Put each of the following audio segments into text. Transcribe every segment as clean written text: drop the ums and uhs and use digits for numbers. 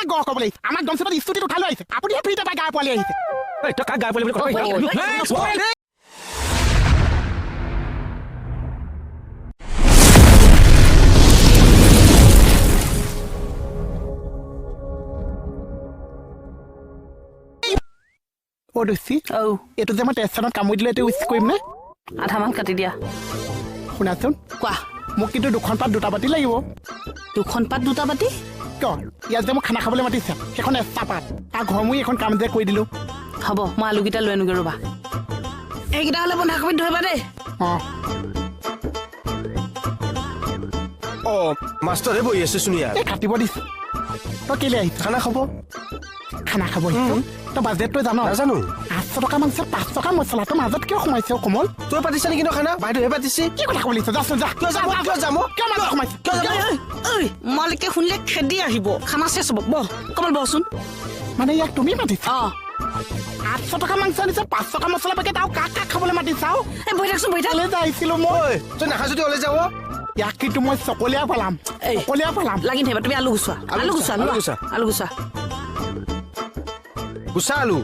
কাক গহ ক'ব লাগিছে আমাক দমচেটত স্কুটিত উঠাই লৈ আহিছে আপুনিহে ফ্ৰীতে পাই গাই পোৱালি আহিছে তই কাক গাই পোৱালি বুলি কথা অ' দোষী এইটো যে মই টেষ্টনত কামুৰি দিলে এইটো উইচ কৰিম নে আধামান কাটি দিয়া শুনাচোন কোৱা মোক কিন্তু 2খন পাত 2টা বাতি লাগিব 2খন পাত 2টা বাতি কিয় ইয়াত যে মোক খানা খাবলৈ মাতিছে সেইখন 1টা পাত তাৰ ঘৰ মই এখন কাম যে কৰি দিলোঁ হ'ব মই আলুকেইটা লৈ আনোগৈ ৰ'বা এইকেইটা হ'লে বন্ধাকবিত ধৰিবা দেই মাষ্টৰে বহি আছে শুনিয়া এই কাটিব দিছে তই কেলে আহিছ খানা খাব তই বাজেটটো জানো নাজানো 800 টকা মাংস 5 টকা মছলা তোৰ মাজত কিয় সোমাইছে কমল তই পাতিছা নেকি খানা বাইদেউহে পাতিছে কি কথা ক'লিছ যাচোন যা কিয় যাম কিয় মাজত সোমাইছে ঐ মালিকে শুনিলে খেদি আহিব খানা চেচ হ'ব বহ কমল বহচোন মানে ইয়াক তুমি মাতিছা অঁ 800 টকা মাংস আনিছে 5 টকা মছলা পেকেট আৰু কাক খাবলৈ মাতিছাও এই বহি থাকচোন বহি থাক যে আহিছিলোঁ মই তই নাখা যদি ওলাই যাও ইয়াক কিন্তু মই চকলীয়া পেলাম লাগি থাকিবা তুমি আলু গুচোৱা আলু গুচোৱা গুচা আলু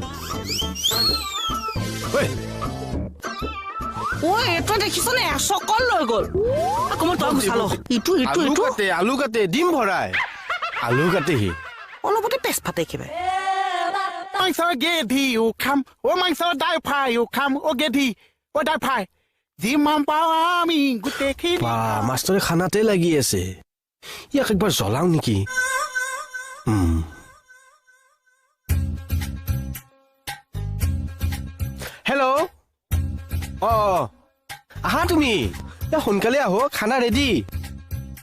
ঐ এইটো দেখিছনে চকল লৈ গ'ল কমল তই গুচালো ইটো আলু কাটে ডিম ভৰাই আলু কাটেহি অলপতে পেচ ফাটে একেবাৰে মাংসৰ গেধিও খাম মাংসৰ দাই ফ্ৰাইও খাম গেধি দাই ফ্ৰাই যিমান পাওঁ আমি গোটেইখিনি মাষ্টৰে খানাতে লাগি আছে ইয়াক একবাৰ জ্বলাও নেকি হেল্ল' আহা তুমি সোনকালে আহো খানা ৰেডি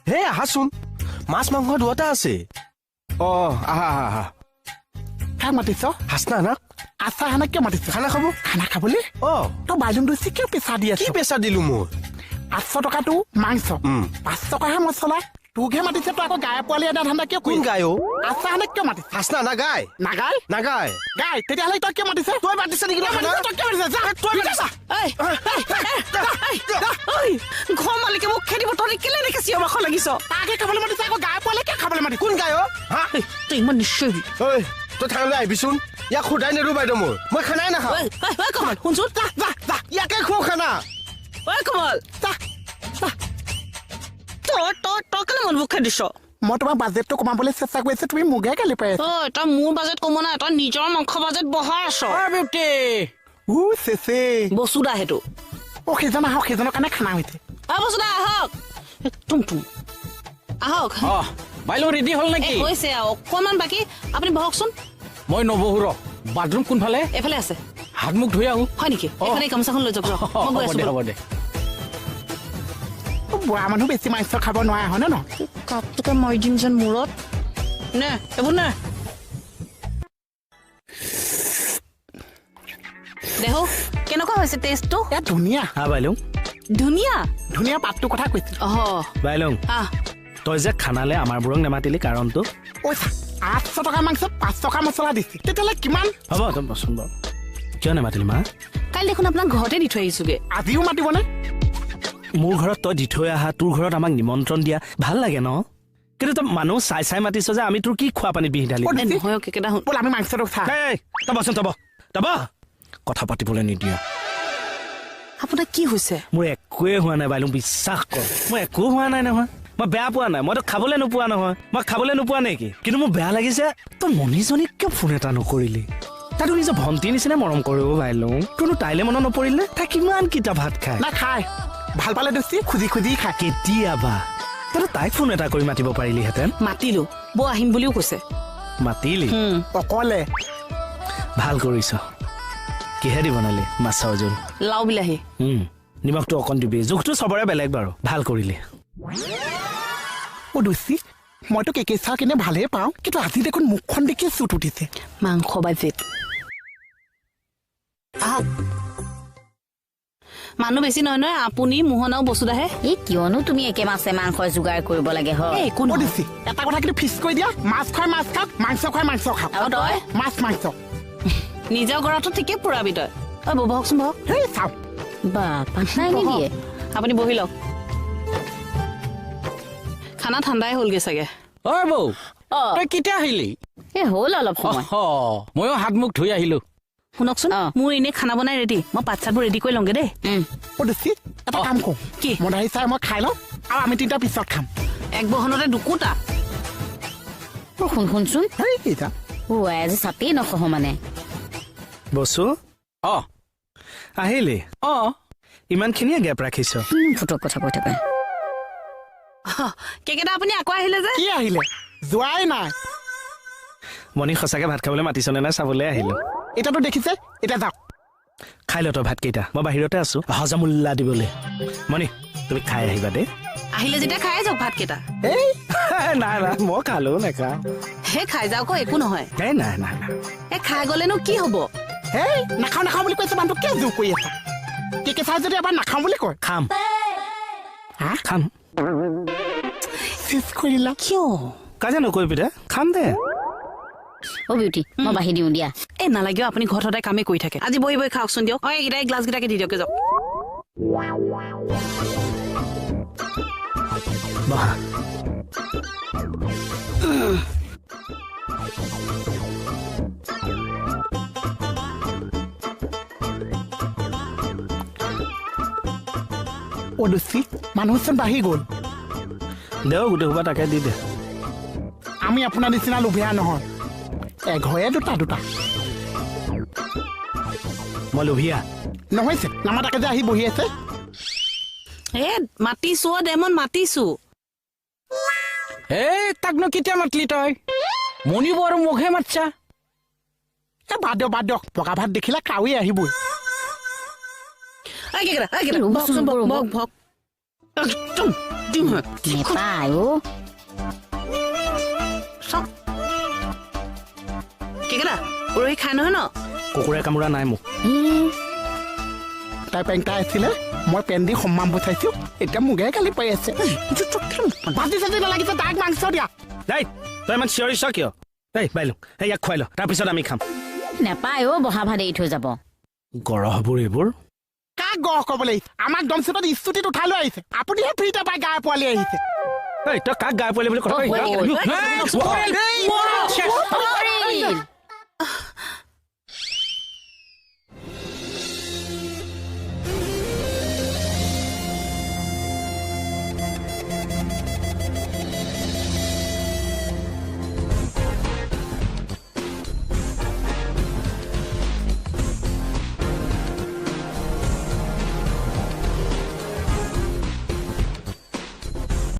হে আহাচোন মাছ মাংস 2টা আছে আহা আহা কাক মাতিছ হাসনা না আছা হানা কিয় মাতিছ খানা খাবলৈ তই বাইলুম দোষী কিয় পেচা দি আছ কি পেচা দিলো মই 800 টকাটো মাংস 5 টকাহে মছলা তোকহে মাতিছে তই আকৌ গায়ে পোৱালি এটা ধান্দা কিয় কোন গায় আছা হানা কিয় মাতিছ হাসনা না গায় নাগায় গাই তেতিয়াহ'লে তই কিয় মাতিছে তই মাতিছে নেকি ঘৰ মালিকে মোক খেদিব তই কেলে এনেকে চিঞৰ বাখৰ লাগিছ তাকে খাবলৈ মাতিছে আকৌ গায়ে পোৱালি কিয় খাবলৈ মাতিছ কোন গায় তই ইমান নিশ্চয় তই থানালৈ আহিবিচোন ইয়াক সোধাই নেৰো বাইদেউ মই খানাই নাখাওঁ কমল শুনচোন ইয়াকে খোৱা খানা কমল তই কেলে মন বুক দিছ মই তোমাৰ বাজেটটো কমাবলৈ চেষ্টা কৰি আছো তুমি মোকে গালি পাই আছা তই মোৰ বাজেট কমোৱা নাই তই নিজৰ মাংস বাজেট বঢ়াই আছ বসুদা সেইটো সেইজন আহক সেইজনৰ কাৰণে খানা হৈছে বসুদা আহক তুম আহক বাইলো ৰেডি হ'ল নেকি হৈছে অকণমান বাকী আপুনি বহকচোন মই নবহো ৰ বাথৰুম কোনফালে এফালে আছে হাত মুখ ধুই আহো হয় নেকি এখানে গামোচাখন লৈ যাওক হ'ব দে বুঢ়া মানুহ বেছি মাংস খাব নোৱাৰে হয়নে ন কাপটোকে মই দিম যেন মূৰত নে এইবোৰ নে দেহো কেনেকুৱা হৈছে টেষ্টটো ধুনীয়া বাইলং ধুনীয়া পাতটোৰ কথা কৈছে বাইলং তই যে খানালে আমাৰ বোৰক নেমাতিলি কাৰণটো 800 টকা মাংস 5 টকা মছলা দিছে তেতিয়াহ'লে কিমান হ'ব তই বচোন বাৰু কিয় নেমাতিলি মা কালি দেখোন আপোনাক ঘৰতে দি থৈ আহিছোগে আজিও মাতিবনে মোৰ ঘৰত তই দি থৈ আহা তোৰ ঘৰত আমাক নিমন্ত্ৰণ দিয়া ভাল লাগে ন কিন্তু তই মানুহ চাই মাতিছ যে আমি তোৰ কি খোৱা পানী বিহি ঢালি আমি মাংসটো তই বচোন তব কথা পাতিবলৈ নিদিয়া আপোনাৰ কি হৈছে মোৰ একোৱে হোৱা নাই বাইলুং বিশ্বাস কৰ মোৰ একো হোৱা নাই নহয় মই বেয়া পোৱা নাই মইতো খাবলৈ নোপোৱা নহয় মই খাবলৈ নোপোৱা নেকি কিন্তু মোৰ বেয়া লাগিছে তই মণিজনীক কিয় ফোন এটা নকৰিলি তাইতো নিজৰ ভণ্টিৰ নিচিনা মৰম কৰিব বাইলুং তোৰনো তাইলে মনত নপৰিল নে তাই কিমান কিটা ভাত খায় নাখায় ভাল পালে দোষী খুজি খায় কেতিয়াবা তই তাইক ফোন এটা কৰি মাতিব পাৰিলিহেঁতেন মাতিলো বৌ আহিম বুলিও কৈছে মাতিলি অকলে ভাল কৰিছ কিহেদি বনালি মাছৰ জোল লাও বিলাহী নিমখটো অকণ দিবি জোখটো চবৰে বেলেগ বাৰু ভাল কৰিলি দোষী মইতো কেঁচা কিনে ভালেই পাওঁ কিন্তু আজি দেখোন মুখখন দেখি চুট উঠিছে মাংস বাজেট মানুহ বেছি নহয় আপুনি মোহনাও বসুদাহে কিয়নো তুমি একে মাছে মাংস যোগাৰ কৰিব লাগে এটা কথা কিন্তু ফিক্স কৰি দিয়া মাছ খাই মাছ খাওক মাংস খাই মাংস খাওক আৰু তই মাংস নিজৰ ঘৰতো ঠিকে পুৰাবি তই বহকচোন বহক চাওক আপুনি বহি লওক খানা ঠাণ্ডাই হ'লগে চাগে বৌ অ তই কেতিয়া আহিলি এই হ'ল অলপ সময় ময়ো হাত মুখ ধুই আহিলো শুনকচোন অ। মোৰ এনেই খানা বনাই ৰেডি মই পাত চাতবোৰ ৰেডি কৰি লওঁগে দেই অ দোষী এটা কাম কৰো কি? মদাহী চাই মই খাই লওঁ আৰু আমি তিনিটা পিছত খাম এক বহনতে দুকুটা অ, শুনচোন হেই এতিয়া অ আজি চাপেই নকহ মানে বসু অ আহিলি অ ইমানখিনিয়ে গেপ ৰাখিছ ফুটক কথা কৈ থাকে কেকেটা আপুনি আকৌ আহিলে যে কি আহিলে যোৱাই নাই মণি সঁচাকে ভাত খাবলৈ মাতিছনে নাই চাবলৈ আহিলো এতিয়াতো দেখিছে এতিয়া যাওক খাই ল তই ভাতকেইটা মই বাহিৰতে আছো হজমুল্লা দিবলৈ মণি তুমি খাই আহিবা দেই আহিলে যেতিয়া খাই যাওক ভাতকেইটা এই নাই নাই মই খালো নাখাওঁ হে খাই যাওক একো নহয় এই নাই নাই নাই এ খাই গলেনো কি হব হেই নাখাওঁ নাখাওঁ বুলি কৈছে মানুহটো কিয় জোৰ কৰি আছা কেকে চাই যদি এবাৰ নাখাওঁ বুলি কয় খাম হা খাম চেচ কৰিলা কিয় কাজিয়া নকৰিবি দে খাম দে অ বিউটি মই বাঢ়ি দিওঁ দিয়া এ নালাগে আপুনি ঘৰত সদায় কামেই কৰি থাকে আজি বহি বহি খাওকচোন দিয়ক অ এইকেইটাই গ্লাছ কেইটাকে দি দিয়কে যাওক বহা অ দোষী মানুহচোন বাঢ়ি গ'ল দেও গোটেই সোপা তাকে দি দে আমি আপোনাৰ নিচিনা লোভীয়া নহয় এঘৰে দুটা দুটা মই লোভিয়া নহৈছে নামাতাকে যে আহি বহি আছে এ মাতিছো অ ডেমন মাতিছো এ তাকনো কেতিয়া মাতলি তই মণিব আৰু মোকহে মাতছা এ বাদ দিয়ক পকা ভাত দেখিলে কাউৰী আহিবই এই কেকেটা ৰ'বচোন, ৰ'ব, ৰ'ব। বক ভক একদম দিম হয় নেপায় অ চাওক কেকেটা পৰহি খাই নহয় ন কুকুৰে কামোৰা নাই মোক তাই পেংটা আছিলে মই পেন দি সম্মান পঠাইছো এতিয়া মোকে গালি পাই আছে ভাজি চাজি নালাগিছে তাক মাংস দিয়া দেই তই ইমান চিঞৰিছ কিয় দেই বাইলো এই ইয়াক খুৱাই ল তাৰপিছত আমি খাম নেপায় অ বহা ভাত এৰি থৈ যাব গৰহবোৰ এইবোৰ কাক গহ ক'বলৈ আমাক দমচুটত স্তুতিত উঠাই লৈ আহিছে আপুনিহে ফ্ৰীতে পাই গাই পোৱালি আহিছে এই তই কাক গাই পোৱালি বুলি কথা অ, কৈ? ঐ, ঐ, এই, পৰিল।